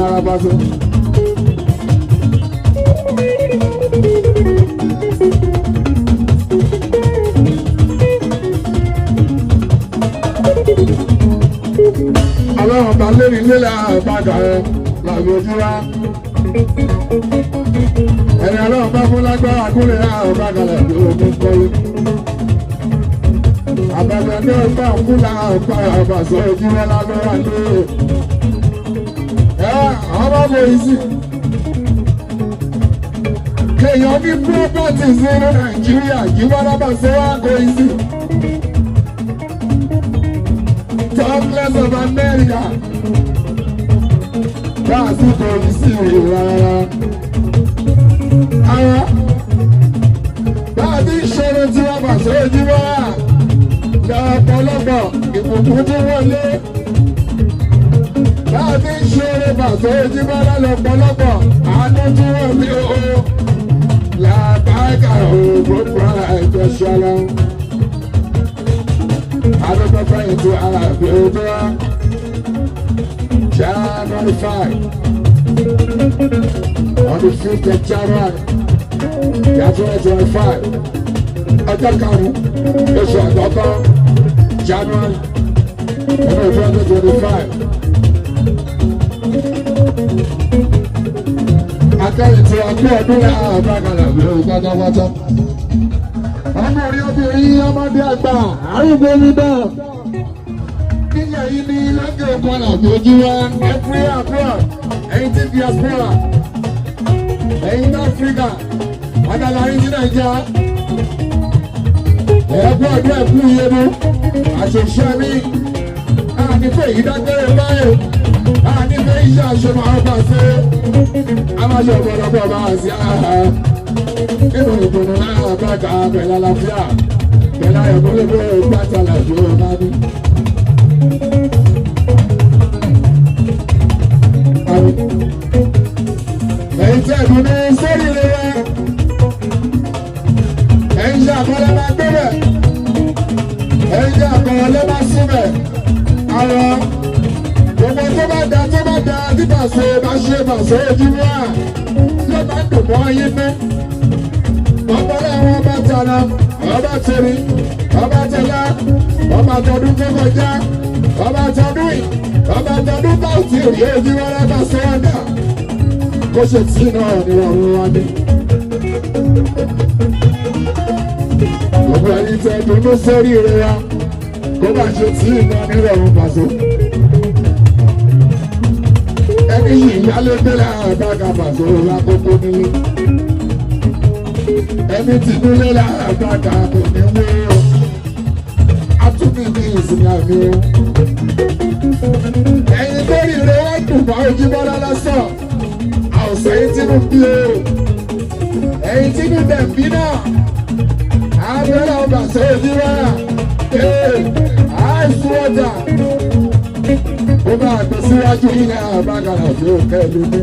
lára bá tó. Ọlọ́run bá lé nílé làbàgà ẹ̀ làgbójú wa. Ẹni ọlọ́run bá fún lágbára kúrẹ́ làbàgà làgbójú kọ́lé. Àbàgà ní ọgbà fún làbà àbàṣọ ojú wọn lágbára lé. Ọmọ bò ìsì. Kéèyàn ní properties ní Nàìjíríà yìí wọ́n lábàṣọ wá kó ìsì. Talkless of America. That's it for you see. Báàbí ìṣòro tí wọ́n bà sórí ojúmọ́ wà lọ́pọ̀lọpọ̀ ìbùkún tí wọ́n lé. Báàbí ìṣòro bà sórí ojúmọ́ lọ́pọ̀lọpọ̀ àánú tí wọ́n lé o. Làbáìkà ògbógbó ẹ̀jẹ̀ ṣọlá. I don't know if into our builder. January 5. On the 5th of January. January 25. Ọjọ́ karùn-ún oṣù àkọ́kọ́ January 2025. Akẹ́yìn tí a kú ọdún náà àbákalà lórí pátápátá. Ọmọ orí obìnrin ọmọdé àgbà àrùgbó nígbà. Níyà yìí ní lọ́gẹ̀ òkun àgbójú wa every abroad, ẹ̀yin tí diaspora, ẹ̀yin ní Áfíríkà, adàlárí ní Nàìjíríà. Ẹ̀kú ọdún ẹ̀kú yẹnu, àṣẹṣẹ́ mi, ànífẹ́ yìí dágbére báyìí, ànífẹ́ iṣẹ́ àṣọmọ ọba ṣe, àmàṣọ ọ̀pọ̀lọpọ̀ bá wà sí àhà. Nínú ìdùnnú náà bàtà pẹ̀lú àlàáfíà pẹ̀lú ayọ̀mọ́lẹ́gbẹ́ gbàtà làjò máa ní. Ẹ̀yin tí ẹ̀dùn ní sórí rere, ẹ̀yin tí àkọlẹ́ máa gbébẹ̀, ẹ̀yin tí àkọlẹ́ máa súnmẹ̀, àwọn gbogbo tó bá da tí Paso bá ṣe Paso Ojúmọ́ à tí ó bá dùn mọ́ yín ní. Ọ̀pọ̀lọpọ̀ àwọn ọba tàná, ọba tèmi, ọba tẹ̀lá, ọba tọdún tó kọjá, ọba tọdún yìí, ọba tọdún bá ti rí Ojúmọ́ lábá sọ́ọ́dà. Kó ṣe tí náà ni wọ́n mú wá ní. Gbogbo ẹni tẹ dùnú sórí rẹ̀ wa, kó bá ṣe tí náà ní ìrọ̀rùn Paso. Ẹni yìí yálé délé àbága Paso lákòókò nílé. Ẹni tí nílé láàbàkà kò ní wé o. Atúbí ní ìsinmi àmì o. Ẹ̀yin tó rí ire wá dùn bá Ojúmọ́ lásán. Àwòsàn ẹ̀yin tí mo bí o. Ẹ̀yin tí mo bẹ̀ bí náà. Àbẹ̀rẹ̀ ọba sọ Ojúmọ́ náà. Àìsùn ọjà. Ó bá àgbẹ̀síwájú yìí ní àbágàlà tí ó kẹ́ lójú.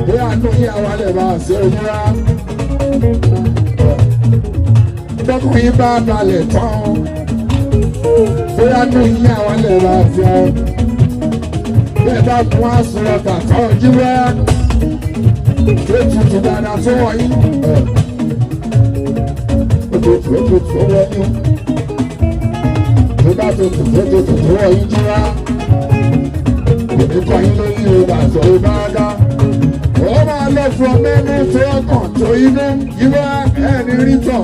Bí àánú yìí àwọn alẹ́ bá ṣe Ojúmọ́. Tọkùnrin bá balẹ̀ tán, bóyá ní ìyá àwọn lè ra ti ọ. Bẹ́ẹ̀ bá kún àsùn ọ̀tà tán Ojúmọ́, tó tutù dáadáa tó wọ̀nyí. Ó tutù tó wọ̀nyí. Tó bá tutù tó wọ̀nyí Jíwá. Kò ní kọ́ yín lórí ìrora tó bá dá. Ó máa lọ fún ọmọ ẹnu tó ọkàn tó inú Jíwá ẹni rí tọ̀.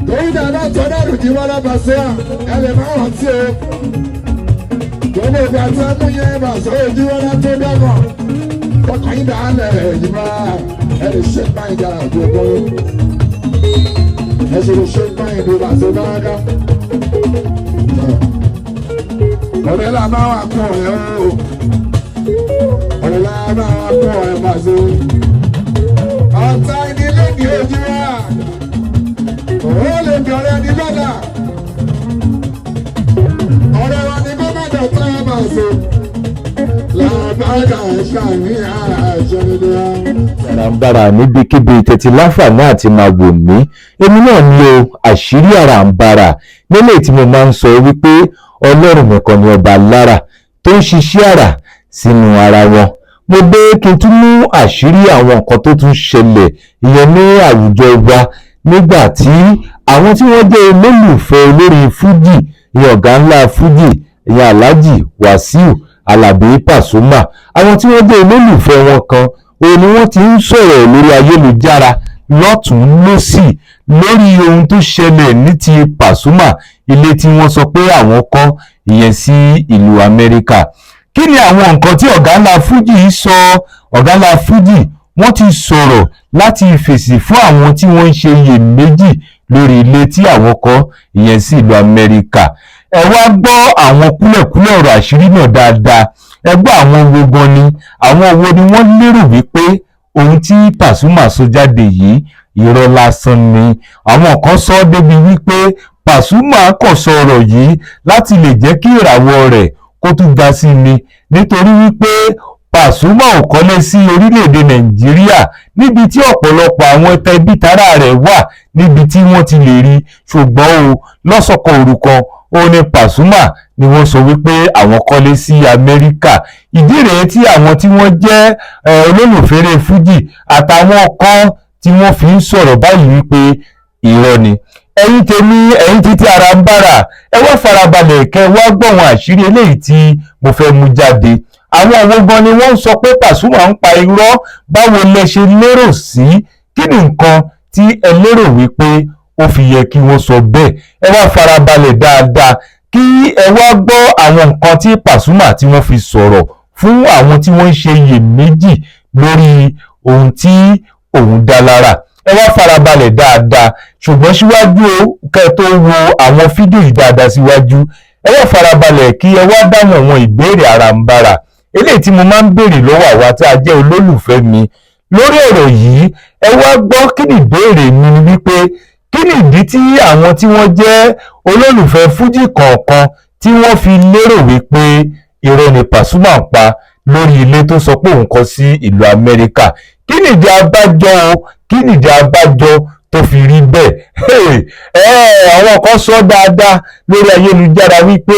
Torí dáadáa tọ́ dàrú Jíwá lábàṣẹ́ à, ẹ lè má wọ́n tí o. Gbogbo ìgbà tí wọ́n mú yẹn Paso Jíwá tó dọ́gàn. Ọkàn yín dàálẹ̀ Jíwá ẹ lè ṣe báyìí dára gbogbo. Ẹ ṣe lè ṣe báyìí ló Paso bá ká. Ọ̀rẹ́ là máa wà kún ọ̀rẹ́ o. Ọ̀rẹ́ là máa wà kún ọ̀rẹ́ Paso. Ọ̀tá ìdílé ní Ojúmọ́. Ó lè bẹ̀rẹ̀ ní lọ́dà. Ọ̀rẹ́ wa ní gómìnà tó yẹ Paso. Làbáyà ẹ̀ṣà ní àṣẹ nínú wa. Àràǹbarà níbikíbi tẹ́tí láǹfààní àti máa wò mí. Èmi náà ní o àṣírí àràǹbarà nílé tí mo máa ń sọ wípé Ọlọ́run nìkan ni ọba lára tó ń ṣiṣẹ́ àrà sínú ara wọn. Mo dé kí n tún mú àṣírí àwọn nǹkan tó tún ṣẹlẹ̀ ìyẹn ní àwùjọ wa nígbà tí àwọn tí wọ́n jẹ́ olólùfẹ́ olórin fújì ìyẹn ọ̀gá ńlá fújì ìyẹn Alhaji Wasiu Alabi Pasuma, àwọn tí wọ́n jẹ́ olólùfẹ́ wọn kan òun ni wọ́n ti ń sọ̀rọ̀ lórí ayélujára lọ́tùn-ún lósì lórí ohun tó ṣẹlẹ̀ ní ti Pasuma, ilé tí wọ́n sọ pé àwọn kọ́ ìyẹn sí ìlú Amẹ́ríkà. Kí ni àwọn nǹkan tí ọ̀gá ńlá fújì sọ? Ọ̀gá ńlá fújì wọ́n ti sọ̀rọ̀ láti fèsì fún àwọn tí wọ́n ń ṣe iyèméjì lórí ilé tí àwọn kọ́ ìyẹn sí ìlú Amẹ́ríkà. Ẹ wá gbọ́ àwọn kúlẹ̀kúlẹ̀ ọ̀rọ̀ àṣírí náà dáadáa. Ẹ gbọ́ àwọn wo gan ni, àwọn wo ni wọ́n lérò wípé ohun tí Pasuma sọ jáde yìí irọ́ lásán ni. Àwọn kan sọ débi wípé Pasuma kò sọ ọ̀rọ̀ yìí láti lè jẹ́ kí ìràwọ̀ rẹ̀ kó tún ga sí ni, nítorí wípé Pasuma ò kọ́lé sí orílẹ̀-èdè Nàìjíríà níbi tí ọ̀pọ̀lọpọ̀ àwọn ẹbí tará rẹ̀ wà níbi tí wọ́n ti lè rí, ṣùgbọ́n o lọ́sọ̀kan òrukàn ó ní Pasuma ni wọ́n sọ wípé àwọn kọ́lé sí Amẹ́ríkà. Ìdí rèé tí àwọn tí wọ́n jẹ́ olólùfẹ́rẹ́ fújì àtàwọn kan tí wọ́n fi ń sọ̀rọ̀ báyìí wípé irọ́ ni. Ẹ̀yin tèmi, ẹ̀yin títí ara ń bára, ẹ wá farabalẹ̀ kẹ́ wá gbọ́ àwọn àṣírí eléyìí tí mo fẹ́ mú jáde. Àwọn owó gan ni wọ́n ń sọ pé Pasuma ń pa irọ́. Báwo lẹ ṣe lérò sí? Kí ni nǹkan tí ẹ lérò wípé ó fi yẹ kí wọ́n sọ bẹ́ẹ̀? Ẹ wá farabalẹ̀ dáadáa kí ẹ wá gbọ́ àwọn nǹkan tí Pasuma tí wọ́n fi sọ̀rọ̀ fún àwọn tí wọ́n ń ṣe iyèméjì lórí ohun tí òun dá lára. Ẹ wá farabalẹ̀ dáadáa, ṣùgbọ́n síwájú kẹ́ tó wo àwọn fídíò yìí dáadáa síwájú, ẹ wá farabalẹ̀ kí ẹ wá dáhùn àwọn ìbéèrè àràǹbarà eléyìí tí mo máa ń béèrè lọ́wọ́ àwa tí a jẹ́ olólùfẹ́ mi lórí ọ̀rọ̀ yìí. Ẹ wá gbọ́ kí ni ìbéèrè mi ni wípé kí ni ìdí tí àwọn tí wọ́n jẹ́ olólùfẹ́ fújì kọ̀ọ̀kan tí wọ́n fi lérò wípé irọ́ ni Pasuma ń pa lórí ilé tó sọ pé òun kọ́ sí ìlú Amẹ́ríkà? Kí ni ìdí abájọ o? Kí ni ìdí abájọ tó fi rí bẹ́ẹ̀? Àwọn kan sọ dáadáa lórí ayélujára wípé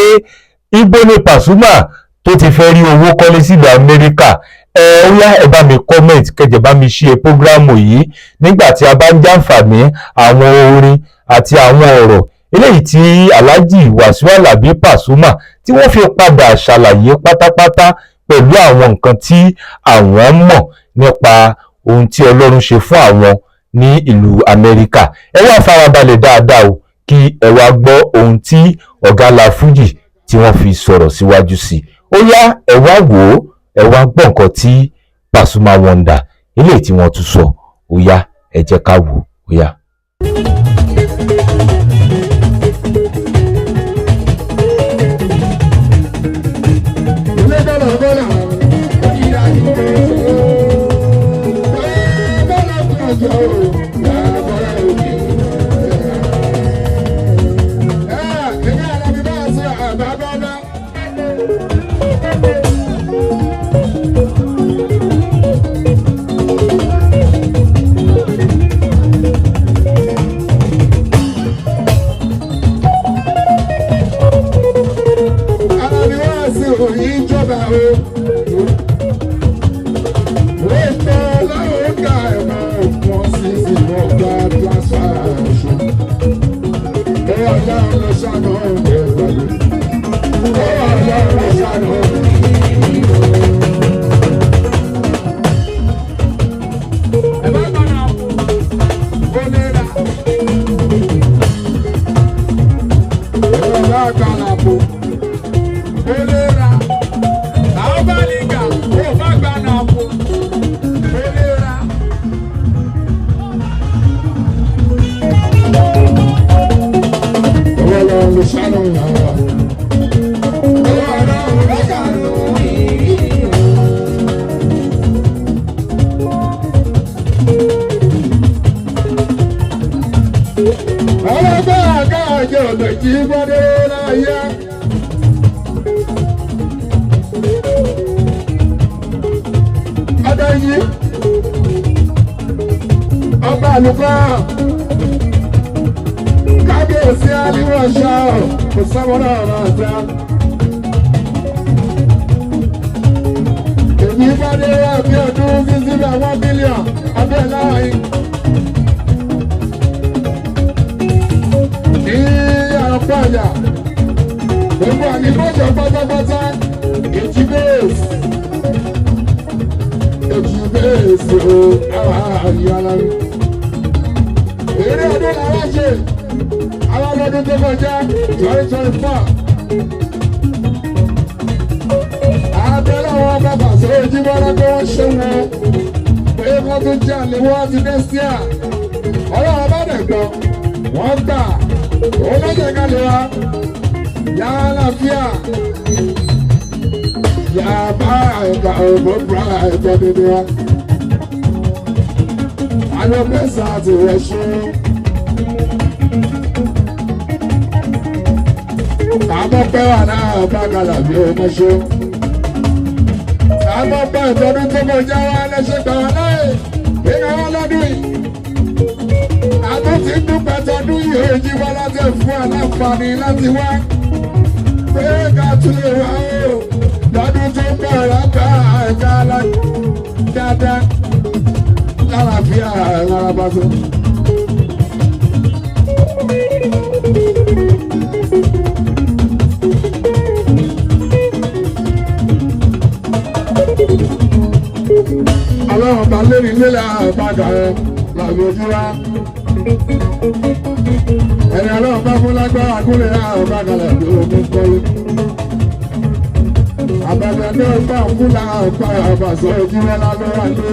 ibo ni Pasuma tó ti fẹ́ rí owó kọ́lé sí ìlú Amẹ́ríkà. Ó yá ẹ bá mi comment kẹjẹ bá mi ṣe prógrámù yìí nígbà tí a bá ń jàǹfààní àwọn orin àti àwọn ọ̀rọ̀ eléyìí tí Alhaji Wasiu Alabi Pasuma tí wọ́n fi padà ṣàlàyé pátápátá pẹ̀lú àwọn nǹkan tí àwọn mọ̀ nípa ohun tí Ọlọ́run ṣe fún àwọn ní ìlú Amẹ́ríkà. Ẹ wá farabalẹ̀ dáadáa o kí ẹ wá gbọ́ ohun tí ọ̀gá ńlá fújì tí wọ́n fi sọ̀rọ̀ síwájú sí. Ó yá ẹ wá wò ó, ẹ wá gbọ́ nǹkan tí Pasuma Wonder eléyìí tí wọ́n tún sọ. Ó yá ẹ jẹ́ ká wò ó. Ó yá. Ọba àlùkò kábíyèsí àlìwọ̀ṣọ́ kò sọ́wọ́n náà máa ta. abẹ́lá yìí. Ní àpá àyà, gbogbo àníkọ́jọ pátápátá, èjì bẹ́ẹ̀sì. Èjì bẹ́ẹ̀sì o, àwọn àyà lárí. Èrè ọdún làwọn ṣe, àwọn ọdún tó kọjá, 2024. Abẹ́lá wọn bàbà sọ ojú bọ́lá pé wọ́n ṣe wọn. Pé wọ́n tún jà lé wọ́n ti dé sí à. Ọlọ́run bá dẹ̀ gbọ́, wọ́n gbà. Òun ló jẹ́ ká lè wá. Yà á láfíà. Yà á bá ẹ̀ka ògbó bra ẹ̀jẹ̀ dídí wa. Àlọ́ pẹ̀sà ti rẹ̀ ṣe. Àmọ́ pẹ́ wà náà bá kalà bí o mọ̀ ṣe. Àmọ́ pẹ́ ìtọ́dún tó kọjá wa lẹ́sẹ̀ gbà wá láyè. Ìgbà wọn lọ́dún yìí. Àtún ti dúpẹ́ tọdún yìí èjì wá láti fún aláǹfààní láti wá. Pé ká tún lè wá o. Lọ́dún tó ń bọ̀ lápá ẹ̀ka dáadáa. Lálàáfíà lára bá tó. Ọlọ́run bá lérí nílẹ̀ àbága ẹ làgbé ojú wa. Ẹni ọlọ́run bá fún lágbára gúnlẹ̀ àbága làgbé ogun kọ́lé. Àbàgà náà bá ń fún láàpá àbàṣọ ojú wọn lágbára lé.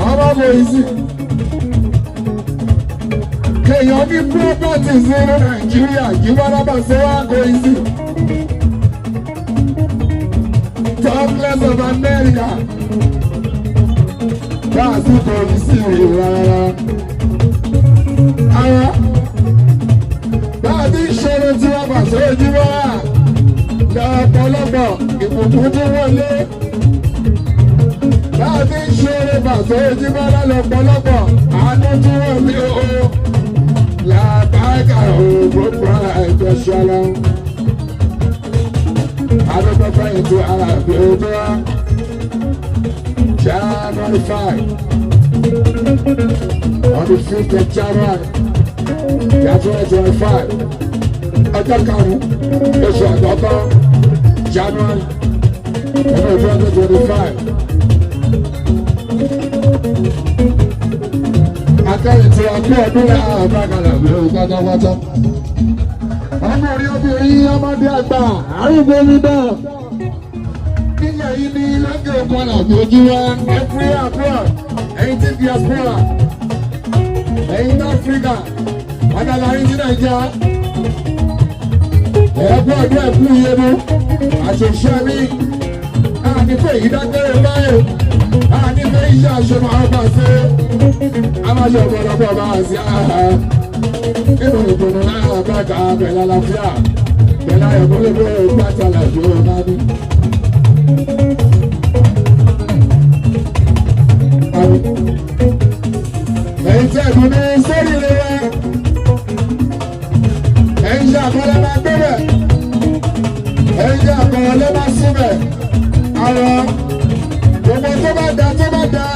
Ọmọ kò yí sí. Kéèyàn ní properties nínú Nàìjíríà kí wọ́n lábàṣọ wá kò yí sí. Topless of America. That's it for you see. That's it ṣẹlẹ̀ tí wọ́n bá sọ ojú wá. Lọ́pọ̀lọpọ̀ ìbùkún tí wọ́n lé. That's it ṣẹlẹ̀ bá sọ ojú wá lọ́pọ̀lọpọ̀ àánú tí wọ́n lé o. Làbáyé ògbógbó ẹ̀jẹ̀ ṣẹlẹ̀. I don't know if into January 5 on the 5th of January 2025. Ọjọ́ karùn-ún oṣù àkọ́kọ́ January 2025. Akẹ́yìn tí a gbé ọdún náà àbákalà lórí pátápátá. Ọmọ orí obìnrin ọmọdé àgbà àrùgbó níbẹ̀. Níyà yìí ní lókè òkun àjòjú wa every abroad ẹ̀yin tí diaspora ẹ̀yin ní Áfíríkà adàlárí ní Nàìjíríà. Ẹ̀kú ọdún ẹ̀kú yẹnu àṣẹṣẹ mi. Ànífẹ́ yìí dágbére báyìí. Ànífẹ́ iṣẹ́ àṣẹmọ̀ àwọn pàṣẹ. Àmàṣẹ ọ̀pọ̀lọpọ̀ bá wà sí àhà. Nínú ìdùnnú náà bàtà pẹ̀lú àlàáfíà pẹ̀lú ayọ̀kọ́lẹ́gbẹ̀ gbàtà làjò náà ní. Ẹ̀yin tí ẹ̀dùn ní sórí rẹ̀ wá. Ẹ̀yin ṣe àkọọ́lẹ̀ máa gbébẹ̀. Ẹ̀yin ṣe àkọọ́lẹ̀ máa súnbẹ̀. Àwọn gbogbo tó bá da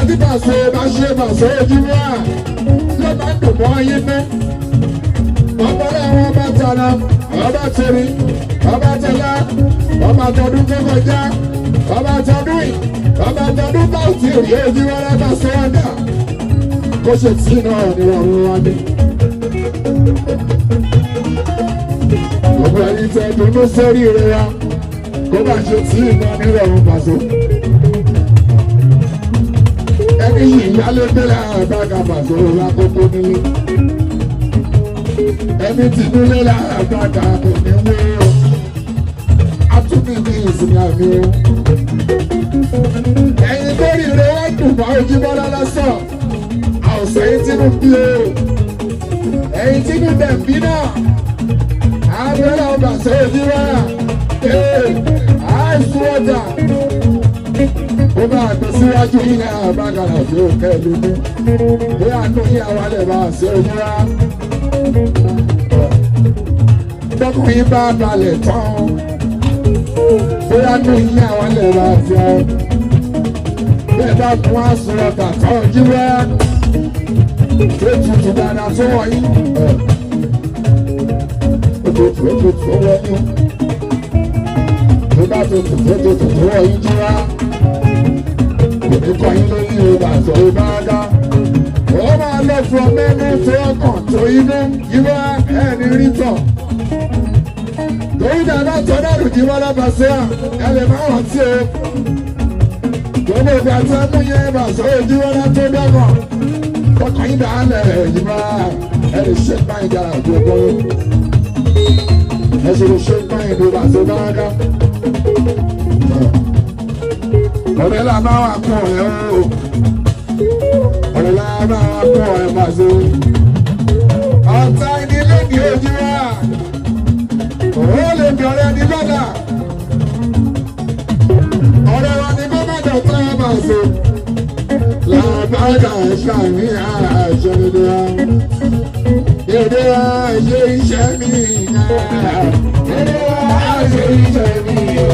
tí Paso bá ṣe Paso ojú wá. Ló máa ń dùn mọ́ ayé náà. Ọ̀pọ̀lọpọ̀ àwọn ọba tààrà, ọba tèrè, ọba tẹ̀lá, ọba tọdún tó kọjá, ọba tọdún yìí, ọba tọdún bá ti rí ojú wọn lábá sọ́wọ́dà. Kó ṣe tí náà ni wọ́n mú wá dé. Gbogbo ẹni tẹ dúró sórí rẹ̀ wá, kó bá ṣe tí náà ní ìrọ̀rùn Paso. Ẹni yìí yálé délé àbága Paso lákòókò nílé. Ẹni tí nílé láàbàdà kò ní wé o. Atúbí ní ìsinmi àmì o. Ẹ̀yin tó rí ire wá dùn bá ojú bọ́lá lásán. Àwòsàn yìí tí mo bí o. Ẹ̀yin tí mo bẹ̀ bí náà. Abẹ́rẹ́ ọba sọ ojú wá. Àìsùn ọjà. Ó bá àgbẹ̀síwájú ilẹ̀ àbágalà tí ó kẹ́ lómi. Bí àánú yín àwálẹ̀ bá ṣe ojú wá. Tọkùnrin bá balẹ̀ tán. Bóyá ní ìyá àwọn lè ra àti ọ. bẹ́ẹ̀ bá tún wá sọ̀rọ̀ tàtọ́ jíwá tó tutù dáadáa tó wọ̀nyí ó tutù tó wọ̀nyí tó bá tutù tó wọ̀nyí jíwá òní kọ́yìn lórí ìwà tó bá dá ó máa lọ fún mẹ́nu tó ọkàn tó inú jíwá ẹni rí tọ̀ torí dáadáa tọ́ dàrú jíwá lábàṣẹ́ à ẹ lè má wọ́n tí o. Gbogbo ìgbà tí wọ́n mú yẹn bá sọ ojú wọn náà tó dẹ́gàn. Ọkàn yín dàálẹ̀ yìí máa ẹ lè ṣe báyìí dára gbogbo. Ẹ ṣe lè ṣe báyìí ló bá tó bá dá. Ọ̀rẹ́ là máa wà kún ọ̀rẹ́ o. Ọ̀rẹ́ là máa wà kún ọ̀rẹ́ máa ṣe. Ọ̀tá ìdílé ní ojú wa. Ó lè bẹ̀rẹ̀ ní lọ́dà. Ọ̀rẹ́ wa ni gómìnà tó yẹ máa ṣe. Làbàdà ṣàmì àṣẹ nílé wa. Èdè wa ṣe iṣẹ́ mi náà. Èdè wa ṣe iṣẹ́ mi o.